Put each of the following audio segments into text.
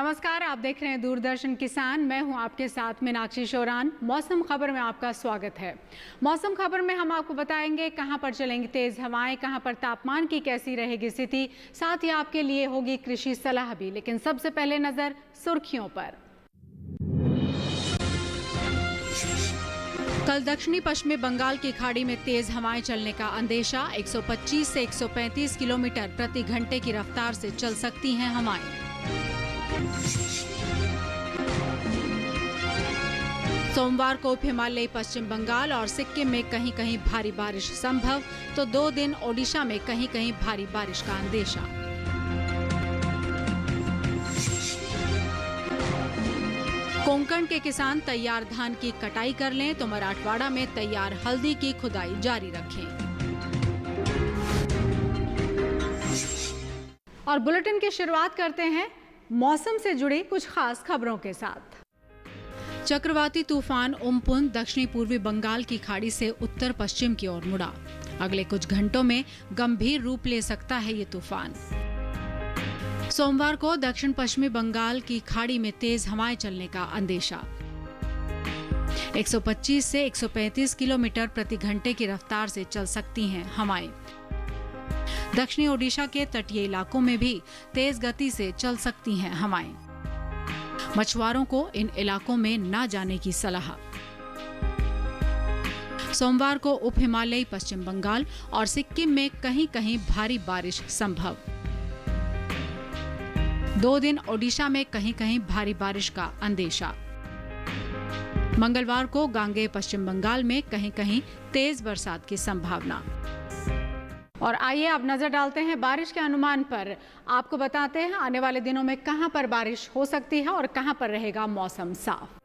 नमस्कार, आप देख रहे हैं दूरदर्शन किसान। मैं हूं आपके साथ मीनाक्षी शोरान। मौसम खबर में आपका स्वागत है। मौसम खबर में हम आपको बताएंगे कहां पर चलेंगी तेज हवाएं, कहां पर तापमान की कैसी रहेगी स्थिति, साथ ही आपके लिए होगी कृषि सलाह भी। लेकिन सबसे पहले नजर सुर्खियों पर। कल दक्षिणी पश्चिमी बंगाल की खाड़ी में तेज हवाएं चलने का अंदेशा। 125 से 135 किलोमीटर प्रति घंटे की रफ्तार से चल सकती हैं हवाएं। सोमवार को उप हिमालयी पश्चिम बंगाल और सिक्किम में कहीं कहीं भारी बारिश संभव, तो 2 दिन ओडिशा में कहीं कहीं भारी बारिश का अंदेशा। कोंकण के किसान तैयार धान की कटाई कर लें, तो मराठवाड़ा में तैयार हल्दी की खुदाई जारी रखें। और बुलेटिन की शुरुआत करते हैं मौसम से जुड़ी कुछ खास खबरों के साथ। चक्रवाती तूफान उम्पुन दक्षिणी पूर्वी बंगाल की खाड़ी से उत्तर पश्चिम की ओर मुड़ा। अगले कुछ घंटों में गंभीर रूप ले सकता है ये तूफान। सोमवार को दक्षिण पश्चिमी बंगाल की खाड़ी में तेज हवाएं चलने का अंदेशा। 125 से 135 किलोमीटर प्रति घंटे की रफ्तार से चल सकती हैं हवाएं। दक्षिणी ओडिशा के तटीय इलाकों में भी तेज गति से चल सकती हैं हवाएं। मछुआरों को इन इलाकों में न जाने की सलाह। सोमवार को उप हिमालयी पश्चिम बंगाल और सिक्किम में कहीं कहीं भारी बारिश संभव। 2 दिन ओडिशा में कहीं कहीं भारी बारिश का अंदेशा। मंगलवार को गांगेय पश्चिम बंगाल में कहीं कहीं तेज बरसात की संभावना। और आइए अब नजर डालते हैं बारिश के अनुमान पर। आपको बताते हैं आने वाले दिनों में कहां पर बारिश हो सकती है और कहां पर रहेगा मौसम साफ।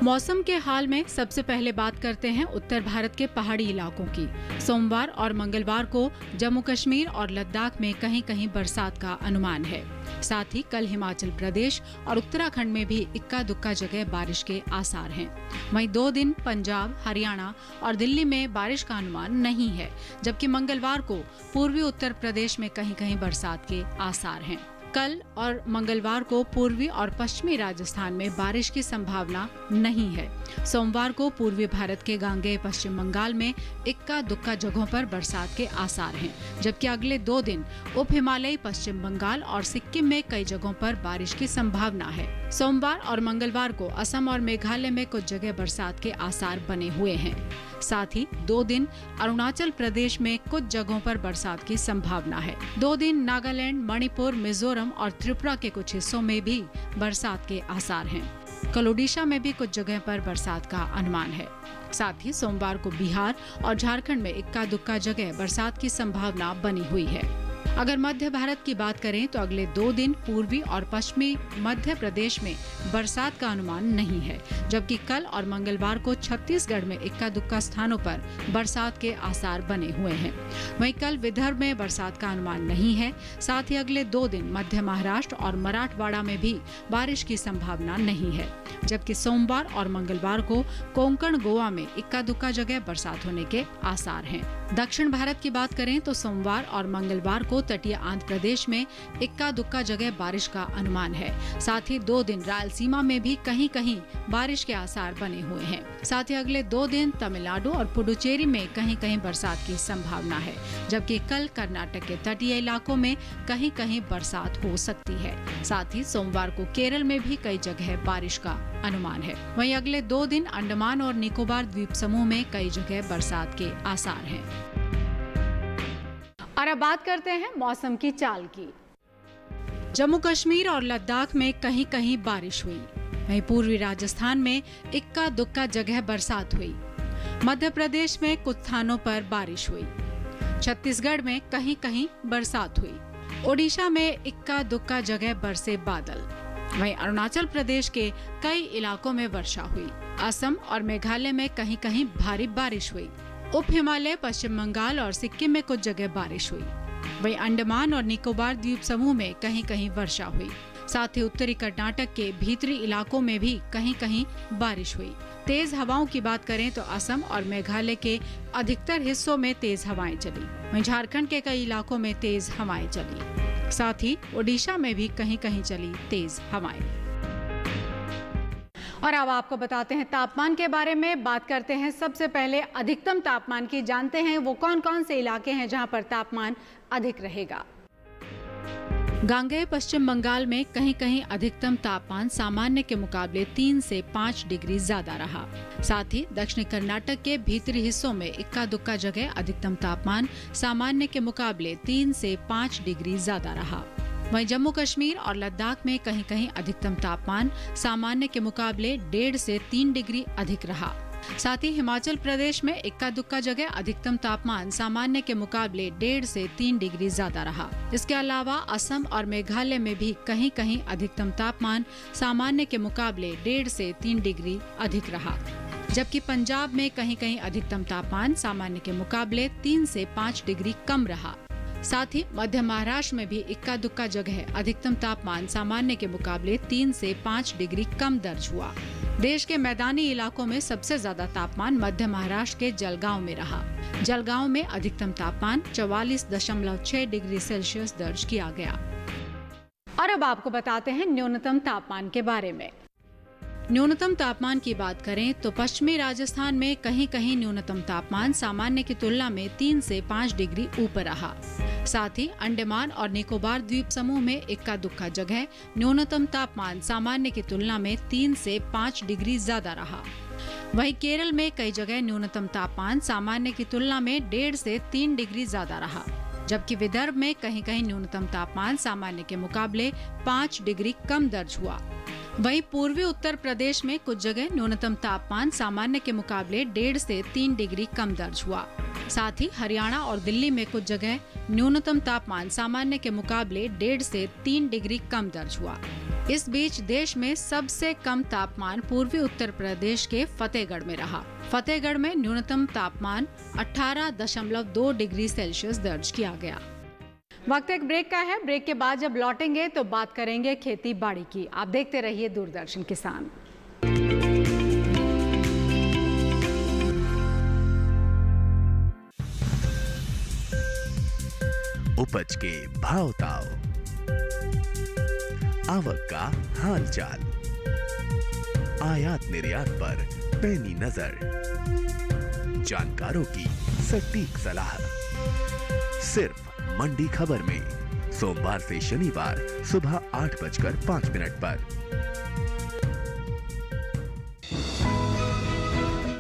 मौसम के हाल में सबसे पहले बात करते हैं उत्तर भारत के पहाड़ी इलाकों की। सोमवार और मंगलवार को जम्मू कश्मीर और लद्दाख में कहीं कहीं बरसात का अनुमान है। साथ ही कल हिमाचल प्रदेश और उत्तराखंड में भी इक्का दुक्का जगह बारिश के आसार हैं। वहीं 2 दिन पंजाब, हरियाणा और दिल्ली में बारिश का अनुमान नहीं है, जबकि मंगलवार को पूर्वी उत्तर प्रदेश में कहीं कहीं बरसात के आसार हैं। कल और मंगलवार को पूर्वी और पश्चिमी राजस्थान में बारिश की संभावना नहीं है। सोमवार को पूर्वी भारत के गांगेय पश्चिम बंगाल में इक्का दुक्का जगहों पर बरसात के आसार हैं, जबकि अगले 2 दिन उप हिमालयी पश्चिम बंगाल और सिक्किम में कई जगहों पर बारिश की संभावना है। सोमवार और मंगलवार को असम और मेघालय में कुछ जगह बरसात के आसार बने हुए हैं। साथ ही 2 दिन अरुणाचल प्रदेश में कुछ जगहों पर बरसात की संभावना है। 2 दिन नागालैंड, मणिपुर, मिजोरम और त्रिपुरा के कुछ हिस्सों में भी बरसात के आसार हैं। कल ओडिशा में भी कुछ जगह पर बरसात का अनुमान है। साथ ही सोमवार को बिहार और झारखंड में इक्का दुक्का जगह बरसात की संभावना बनी हुई है। अगर मध्य भारत की बात करें तो अगले 2 दिन पूर्वी और पश्चिमी मध्य प्रदेश में बरसात का अनुमान नहीं है, जबकि कल और मंगलवार को छत्तीसगढ़ में इक्का दुक्का स्थानों पर बरसात के आसार बने हुए हैं। वहीं कल विदर्भ में बरसात का अनुमान नहीं है। साथ ही अगले 2 दिन मध्य महाराष्ट्र और मराठवाड़ा में भी बारिश की संभावना नहीं है, जबकि सोमवार और मंगलवार को कोंकण, गोवा में इक्का दुक्का जगह बरसात होने के आसार हैं। दक्षिण भारत की बात करें तो सोमवार और मंगलवार को तटीय आंध्र प्रदेश में इक्का दुक्का जगह बारिश का अनुमान है। साथ ही 2 दिन रायलसीमा में भी कहीं कहीं बारिश के आसार बने हुए हैं। साथ ही अगले 2 दिन तमिलनाडु और पुडुचेरी में कहीं कहीं बरसात की संभावना है, जबकि कल कर्नाटक के तटीय इलाकों में कहीं कहीं बरसात हो सकती है। साथ ही सोमवार को केरल में भी कई जगह बारिश का अनुमान है। वहीं अगले 2 दिन अंडमान और निकोबार द्वीप समूह में कई जगह बरसात के आसार हैं। और अब बात करते हैं मौसम की चाल की। जम्मू कश्मीर और लद्दाख में कहीं कहीं बारिश हुई। वहीं पूर्वी राजस्थान में इक्का दुक्का जगह बरसात हुई। मध्य प्रदेश में कुछ स्थानों पर बारिश हुई। छत्तीसगढ़ में कहीं कहीं बरसात हुई। ओडिशा में इक्का दुक्का जगह बरसे बादल। वहीं अरुणाचल प्रदेश के कई इलाकों में वर्षा हुई। असम और मेघालय में कहीं कहीं भारी बारिश हुई। उप हिमालय पश्चिम बंगाल और सिक्किम में कुछ जगह बारिश हुई। वहीं अंडमान और निकोबार द्वीप समूह में कहीं कहीं वर्षा हुई। साथ ही उत्तरी कर्नाटक के भीतरी इलाकों में भी कहीं कहीं बारिश हुई। तेज हवाओं की बात करें तो असम और मेघालय के अधिकतर हिस्सों में तेज हवाएं चली। वहीं झारखंड के कई इलाकों में तेज हवाएं चली। साथ ही ओडिशा में भी कहीं कहीं चली तेज हवाएं। और अब आपको बताते हैं तापमान के बारे में। बात करते हैं सबसे पहले अधिकतम तापमान की। जानते हैं वो कौन कौन से इलाके हैं जहां पर तापमान अधिक रहेगा। गांगेय पश्चिम बंगाल में कहीं कहीं अधिकतम तापमान सामान्य के मुकाबले 3 से 5 डिग्री ज्यादा रहा। साथ ही दक्षिणी कर्नाटक के भीतरी हिस्सों में इक्का दुक्का जगह अधिकतम तापमान सामान्य के मुकाबले 3 से 5 डिग्री ज्यादा रहा। वहीं जम्मू कश्मीर और लद्दाख में कहीं कहीं अधिकतम तापमान सामान्य के मुकाबले 1.5 से 3 डिग्री अधिक रहा। साथ ही हिमाचल प्रदेश में इक्का दुक्का जगह अधिकतम तापमान सामान्य के मुकाबले 1.5 से 3 डिग्री ज्यादा रहा। इसके अलावा असम और मेघालय में भी कहीं कहीं अधिकतम तापमान सामान्य के मुकाबले 1.5 से 3 डिग्री अधिक रहा। जबकि पंजाब में कहीं कहीं अधिकतम तापमान सामान्य के मुकाबले 3 से 5 डिग्री कम रहा। साथ ही मध्य महाराष्ट्र में भी इक्का दुक्का जगह अधिकतम तापमान सामान्य के मुकाबले 3 से 5 डिग्री कम दर्ज हुआ। देश के मैदानी इलाकों में सबसे ज्यादा तापमान मध्य महाराष्ट्र के जलगांव में रहा। जलगांव में अधिकतम तापमान 44.6 डिग्री सेल्सियस दर्ज किया गया। और अब आपको बताते हैं न्यूनतम तापमान के बारे में। न्यूनतम तापमान की बात करें तो पश्चिमी राजस्थान में कहीं कहीं न्यूनतम तापमान सामान्य की तुलना में 3 से 5 डिग्री ऊपर रहा। साथ ही अंडमान और निकोबार द्वीप समूह में इक्का दुक्का जगह न्यूनतम तापमान सामान्य की तुलना में 3 से 5 डिग्री ज्यादा रहा। वहीं केरल में कई जगह न्यूनतम तापमान सामान्य की तुलना में 1.5 से 3 डिग्री ज्यादा रहा। जबकि विदर्भ में कहीं कहीं न्यूनतम तापमान सामान्य के मुकाबले 5 डिग्री कम दर्ज हुआ। वहीं पूर्वी उत्तर प्रदेश में कुछ जगह न्यूनतम तापमान सामान्य के मुकाबले 1.5 से 3 डिग्री कम दर्ज हुआ। साथ ही हरियाणा और दिल्ली में कुछ जगह न्यूनतम तापमान सामान्य के मुकाबले 1.5 से 3 डिग्री कम दर्ज हुआ। इस बीच देश में सबसे कम तापमान पूर्वी उत्तर प्रदेश के फतेहगढ़ में रहा। फतेहगढ़ में न्यूनतम तापमान 18.2 डिग्री सेल्सियस दर्ज किया गया। वक्त एक ब्रेक का है। ब्रेक के बाद जब लौटेंगे तो बात करेंगे खेती बाड़ी की। आप देखते रहिए दूरदर्शन किसान। उपज के भाव ताव, आवक का हाल चाल, आयात निर्यात पर पैनी नजर, जानकारों की सटीक सलाह, सिर्फ मंडी खबर में सोमवार से शनिवार सुबह 8:05 पर।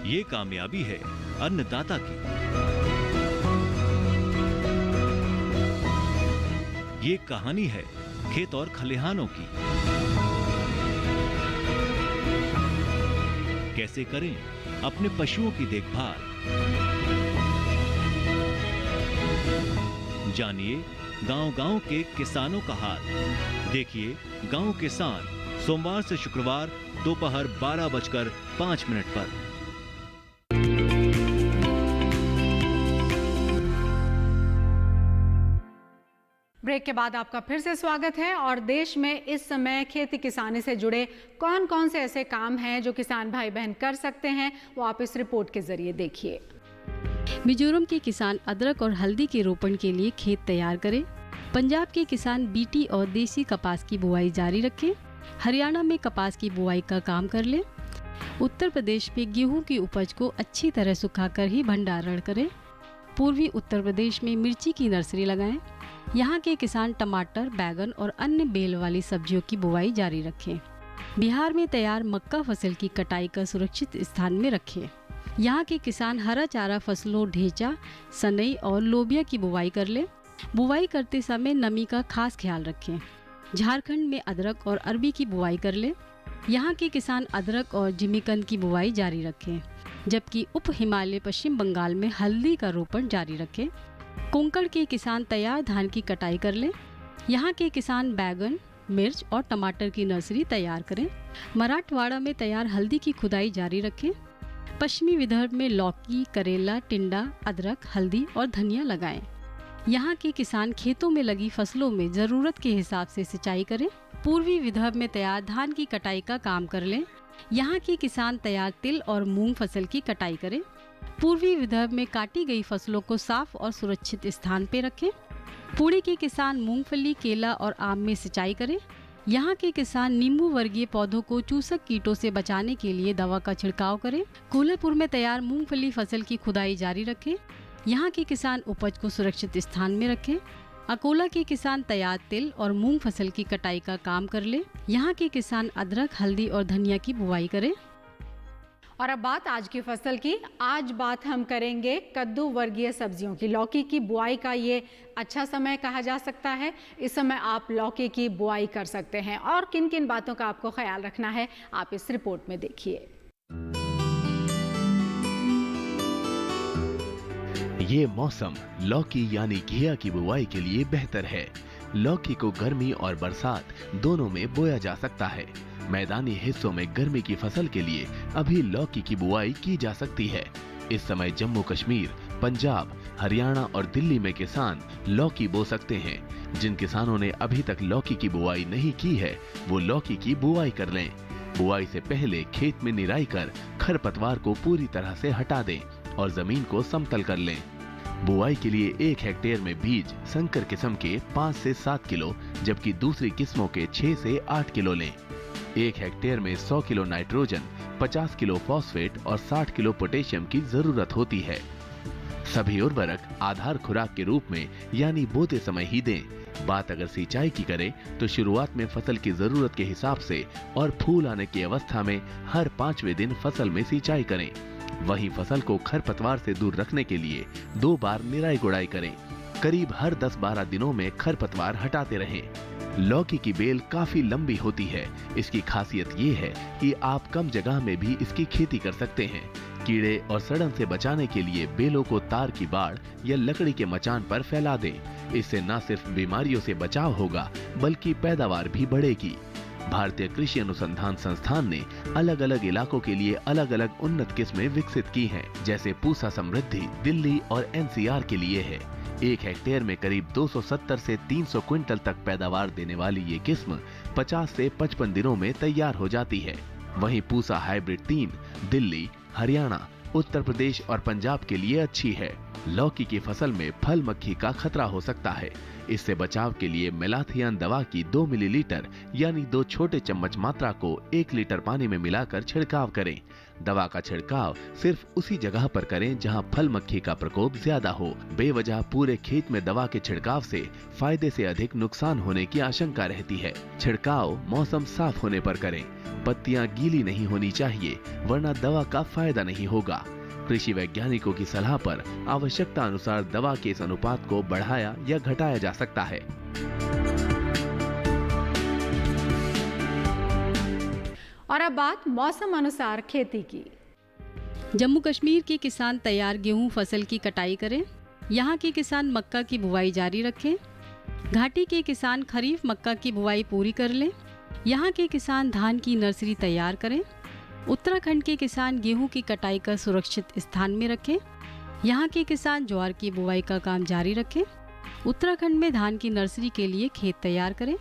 ये कामयाबी है अन्नदाता की, ये कहानी है खेत और खलिहानों की। कैसे करें अपने पशुओं की देखभाल, जानिए गांव-गांव के किसानों का हाल। देखिए गांव किसान सोमवार से शुक्रवार दोपहर 12:05 पर। ब्रेक के बाद आपका फिर से स्वागत है। और देश में इस समय खेती किसानी से जुड़े कौन कौन से ऐसे काम हैं जो किसान भाई बहन कर सकते हैं, वो आप इस रिपोर्ट के जरिए देखिए। मिजोरम के किसान अदरक और हल्दी के रोपण के लिए खेत तैयार करें। पंजाब के किसान बीटी और देसी कपास की बुआई जारी रखें। हरियाणा में कपास की बुआई का काम कर लें। उत्तर प्रदेश में गेहूं की उपज को अच्छी तरह सुखाकर ही भंडारण करें। पूर्वी उत्तर प्रदेश में मिर्ची की नर्सरी लगाएं। यहाँ के किसान टमाटर, बैगन और अन्य बेल वाली सब्जियों की बुआई जारी रखें। बिहार में तैयार मक्का फसल की कटाई कर सुरक्षित स्थान में रखें। यहाँ के किसान हरा चारा फसलों ढेंचा, सनई और लोबिया की बुआई कर लें। बुआई करते समय नमी का खास ख्याल रखें। झारखंड में अदरक और अरबी की बुआई कर लें। यहाँ के किसान अदरक और जिमीकंद की बुआई जारी रखें। जबकि उप हिमालय पश्चिम बंगाल में हल्दी का रोपण जारी रखें। कोंकण के किसान तैयार धान की कटाई कर लें। यहाँ के किसान बैगन, मिर्च और टमाटर की नर्सरी तैयार करें। मराठवाड़ा में तैयार हल्दी की खुदाई जारी रखें। पश्चिमी विदर्भ में लौकी, करेला, टिंडा, अदरक, हल्दी और धनिया लगाएं। यहाँ के किसान खेतों में लगी फसलों में जरूरत के हिसाब से सिंचाई करें। पूर्वी विदर्भ में तैयार धान की कटाई का काम कर लें। यहाँ के किसान तैयार तिल और मूंग फसल की कटाई करें। पूर्वी विदर्भ में काटी गई फसलों को साफ और सुरक्षित स्थान पे रखें। पुणे के किसान मूंगफली, केला और आम में सिंचाई करें। यहाँ के किसान नींबू वर्गीय पौधों को चूसक कीटों से बचाने के लिए दवा का छिड़काव करें। कोल्हापुर में तैयार मूंगफली फसल की खुदाई जारी रखें। यहाँ के किसान उपज को सुरक्षित स्थान में रखें। अकोला के किसान तैयार तिल और मूंग फसल की कटाई का काम कर ले। यहाँ के किसान अदरक, हल्दी और धनिया की बुवाई करें। और अब बात आज की फसल की। आज बात हम करेंगे कद्दू वर्गीय सब्जियों की। लौकी की बुआई का ये अच्छा समय कहा जा सकता है। इस समय आप लौकी की बुआई कर सकते हैं। और किन किन बातों का आपको ख्याल रखना है, आप इस रिपोर्ट में देखिए। ये मौसम लौकी यानी घिया की बुवाई के लिए बेहतर है। लौकी को गर्मी और बरसात दोनों में बोया जा सकता है। मैदानी हिस्सों में गर्मी की फसल के लिए अभी लौकी की बुआई की जा सकती है। इस समय जम्मू कश्मीर, पंजाब, हरियाणा और दिल्ली में किसान लौकी बो सकते हैं। जिन किसानों ने अभी तक लौकी की बुआई नहीं की है, वो लौकी की बुआई कर लें। बुआई से पहले खेत में निराई कर खरपतवार को पूरी तरह से हटा दें और जमीन को समतल कर लें। बुआई के लिए 1 हेक्टेयर में बीज संकर किस्म के 5 से 7 किलो, जबकि दूसरी किस्मों के 6 से 8 किलो लें। 1 हेक्टेयर में 100 किलो नाइट्रोजन, 50 किलो फॉस्फेट और 60 किलो पोटेशियम की जरूरत होती है। सभी उर्वरक आधार खुराक के रूप में यानी बोते समय ही दें। बात अगर सिंचाई की करें तो शुरुआत में फसल की जरूरत के हिसाब से और फूल आने की अवस्था में हर 5वें दिन फसल में सिंचाई करें। वहीं फसल को खरपतवार से दूर रखने के लिए 2 बार निराई गुड़ाई करें। करीब हर 10-12 दिनों में खरपतवार हटाते रहें। लौकी की बेल काफी लंबी होती है। इसकी खासियत ये है कि आप कम जगह में भी इसकी खेती कर सकते हैं। कीड़े और सड़न से बचाने के लिए बेलों को तार की बाड़ या लकड़ी के मचान पर फैला दें। इससे न सिर्फ बीमारियों से बचाव होगा, बल्कि पैदावार भी बढ़ेगी। भारतीय कृषि अनुसंधान संस्थान ने अलग अलग इलाकों के लिए अलग अलग उन्नत किस्में विकसित की हैं, जैसे पूसा समृद्धि दिल्ली और एनसीआर के लिए है। 1 हेक्टेयर में करीब 270 से 300 क्विंटल तक पैदावार देने वाली ये किस्म 50 से 55 दिनों में तैयार हो जाती है। वहीं पूसा हाइब्रिड 3 दिल्ली, हरियाणा, उत्तर प्रदेश और पंजाब के लिए अच्छी है। लौकी की फसल में फल मक्खी का खतरा हो सकता है। इससे बचाव के लिए मेलाथियान दवा की 2 मिलीलीटर यानी 2 छोटे चम्मच मात्रा को 1 लीटर पानी में मिलाकर छिड़काव करें। दवा का छिड़काव सिर्फ उसी जगह पर करें जहां फल मक्खी का प्रकोप ज्यादा हो। बेवजह पूरे खेत में दवा के छिड़काव से फायदे से अधिक नुकसान होने की आशंका रहती है। छिड़काव मौसम साफ होने पर करें। पत्तियां गीली नहीं होनी चाहिए, वरना दवा का फायदा नहीं होगा। कृषि वैज्ञानिकों की सलाह पर आवश्यकता अनुसार दवा के इस अनुपात को बढ़ाया या घटाया जा सकता है। और अब बात मौसम अनुसार खेती की। जम्मू कश्मीर के किसान तैयार गेहूं फसल की कटाई करें। यहाँ के किसान मक्का की बुवाई जारी रखें। घाटी के किसान खरीफ मक्का की बुवाई पूरी कर लें। यहाँ के किसान धान की नर्सरी तैयार करें। उत्तराखंड के किसान गेहूं की कटाई कर सुरक्षित स्थान में रखें। यहाँ के किसान ज्वार की बुवाई का काम जारी रखें। उत्तराखंड में धान की नर्सरी के लिए खेत तैयार करें।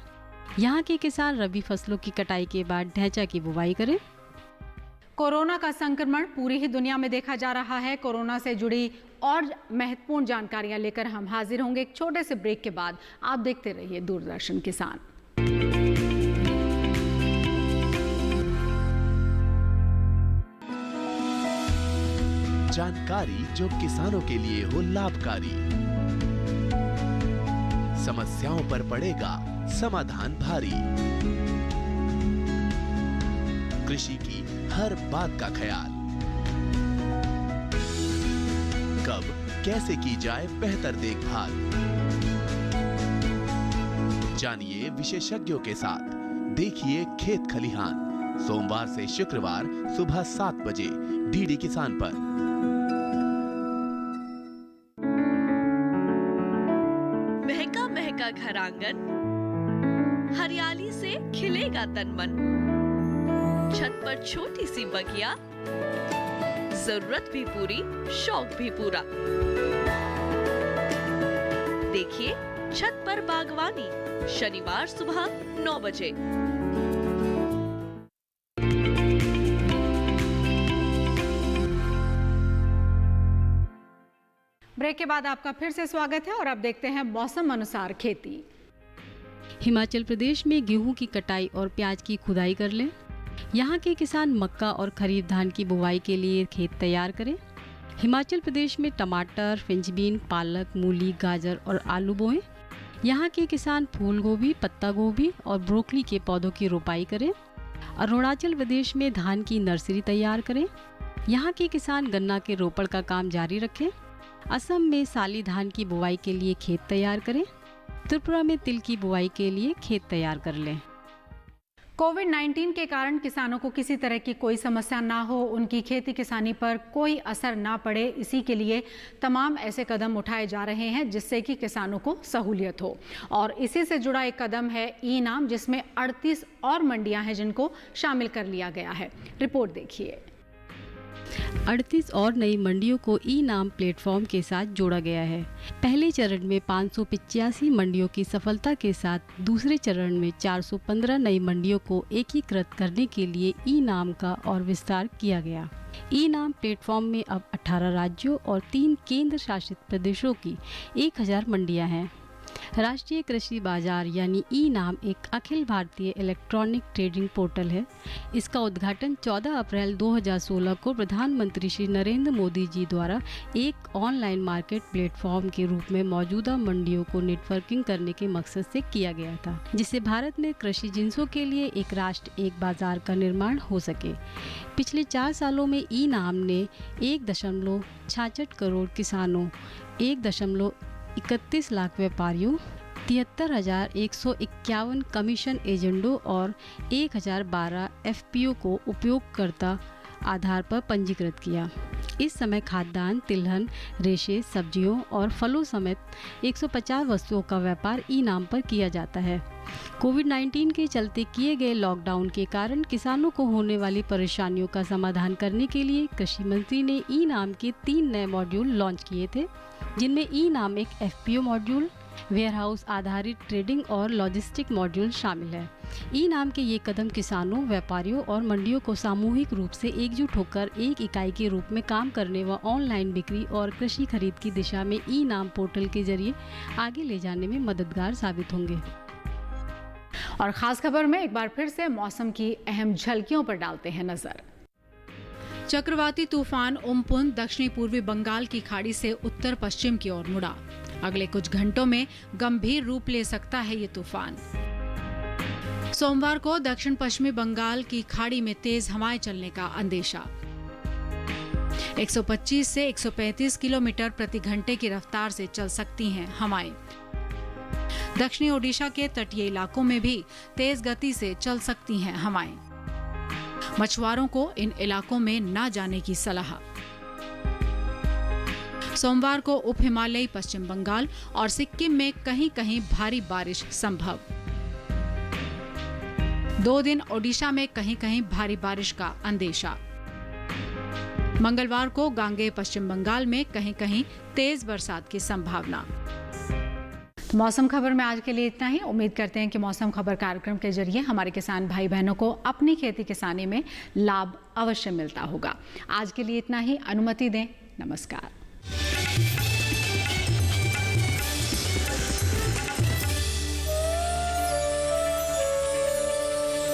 यहाँ के किसान रबी फसलों की कटाई के बाद ढैंचा की बुवाई करें। कोरोना का संक्रमण पूरी ही दुनिया में देखा जा रहा है। कोरोना से जुड़ी और महत्वपूर्ण जानकारियां लेकर हम हाजिर होंगे एक छोटे से ब्रेक के बाद। आप देखते रहिए दूरदर्शन किसान। जानकारी जो किसानों के लिए हो लाभकारी, समस्याओं पर पड़ेगा समाधान भारी, कृषि की हर बात का ख्याल, कब कैसे की जाए बेहतर देखभाल। जानिए विशेषज्ञों के साथ, देखिए खेत खलिहान, सोमवार से शुक्रवार सुबह 7 बजे डीडी किसान पर। महका महका घर आंगन, हरियाली से खिलेगा तन मन। छत पर छोटी सी बगिया, जरूरत भी पूरी शौक भी पूरा। देखिए छत पर बागवानी, शनिवार सुबह 9 बजे। ब्रेक के बाद आपका फिर से स्वागत है और अब देखते हैं मौसम अनुसार खेती। हिमाचल प्रदेश में गेहूं की कटाई और प्याज की खुदाई कर लें। यहाँ के किसान मक्का और खरीफ धान की बुवाई के लिए खेत तैयार करें। हिमाचल प्रदेश में टमाटर, फ्रेंच बीन, पालक, मूली, गाजर और आलू बोएं। यहाँ के किसान फूल गोभी, पत्ता गोभी और ब्रोकली के पौधों की रोपाई करें। अरुणाचल प्रदेश में धान की नर्सरी तैयार करें। यहाँ के किसान गन्ना के रोपण का काम जारी रखें। असम में साली धान की बुवाई के लिए खेत तैयार करें। त्रिपुरा में तिल की बुवाई के लिए खेत तैयार कर लें। कोविड-19 के कारण किसानों को किसी तरह की कोई समस्या ना हो, उनकी खेती किसानी पर कोई असर ना पड़े, इसी के लिए तमाम ऐसे कदम उठाए जा रहे हैं जिससे कि किसानों को सहूलियत हो। और इसी से जुड़ा एक कदम है ई-नाम, जिसमें 38 और मंडियां हैं जिनको शामिल कर लिया गया है। रिपोर्ट देखिए। 38 और नई मंडियों को ई-नाम प्लेटफॉर्म के साथ जोड़ा गया है। पहले चरण में 585 मंडियों की सफलता के साथ दूसरे चरण में 415 नई मंडियों को एकीकृत करने के लिए ई-नाम का और विस्तार किया गया। ई-नाम प्लेटफॉर्म में अब 18 राज्यों और 3 केंद्र शासित प्रदेशों की 1000 मंडियां हैं। राष्ट्रीय कृषि बाजार यानी ई-नाम एक Akhil Bharatiya electronic trading portal है। इसका उद्घाटन 14 अप्रैल 2016 को प्रधानमंत्री श्री नरेंद्र मोदी जी द्वारा एक ऑनलाइन मार्केट प्लेटफॉर्म के रूप में मौजूदा मंडियों को नेटवर्किंग करने के मकसद से किया गया था, जिससे भारत में कृषि जिन्सों के लिए एक राष्ट्र एक बाजार का निर्माण हो सके। पिछले 4 सालों में ई-नाम ने 1.66 करोड़ किसानों, 1.31 लाख व्यापारियों, 73,151 कमीशन एजेंटों और 1012 एफपीओ को उपयोगकर्ता आधार पर पंजीकृत किया। इस समय खाद्यान्न, तिलहन, रेशे, सब्जियों और फलों समेत 150 वस्तुओं का व्यापार ई-नाम पर किया जाता है। कोविड-19 के चलते किए गए लॉकडाउन के कारण किसानों को होने वाली परेशानियों का समाधान करने के लिए कृषि मंत्री ने ई-नाम के 3 नए मॉड्यूल लॉन्च किए थे, जिनमें ई-नाम एक एफपीओ मॉड्यूल, वेयरहाउस आधारित ट्रेडिंग और लॉजिस्टिक मॉड्यूल शामिल है। ई-नाम के ये कदम किसानों, व्यापारियों और मंडियों को सामूहिक रूप से एकजुट होकर एक इकाई के रूप में काम करने व ऑनलाइन बिक्री और कृषि खरीद की दिशा में ई-नाम पोर्टल के जरिए आगे ले जाने में मददगार साबित होंगे। और खास खबर में एक बार फिर से मौसम की अहम झलकियों पर डालते हैं नजर। चक्रवाती तूफान उम्पुन दक्षिणी पूर्वी बंगाल की खाड़ी से उत्तर पश्चिम की ओर मुड़ा। अगले कुछ घंटों में गंभीर रूप ले सकता है ये तूफान। सोमवार को दक्षिण पश्चिमी बंगाल की खाड़ी में तेज हवाएं चलने का अंदेशा। 125 से 135 किलोमीटर प्रति घंटे की रफ्तार से चल सकती हैं हवाएं। दक्षिणी ओडिशा के तटीय इलाकों में भी तेज गति से चल सकती हैं हवाएं। मछुआरों को इन इलाकों में न जाने की सलाह। सोमवार को उप हिमालयी पश्चिम बंगाल और सिक्किम में कहीं कहीं भारी बारिश संभव। 2 दिन ओडिशा में कहीं कहीं भारी बारिश का अंदेशा। मंगलवार को गांगेय पश्चिम बंगाल में कहीं कहीं तेज बरसात की संभावना। मौसम खबर में आज के लिए इतना ही। उम्मीद करते हैं कि मौसम खबर कार्यक्रम के जरिए हमारे किसान भाई बहनों को अपनी खेती किसानी में लाभ अवश्य मिलता होगा। आज के लिए इतना ही। अनुमति दें। नमस्कार।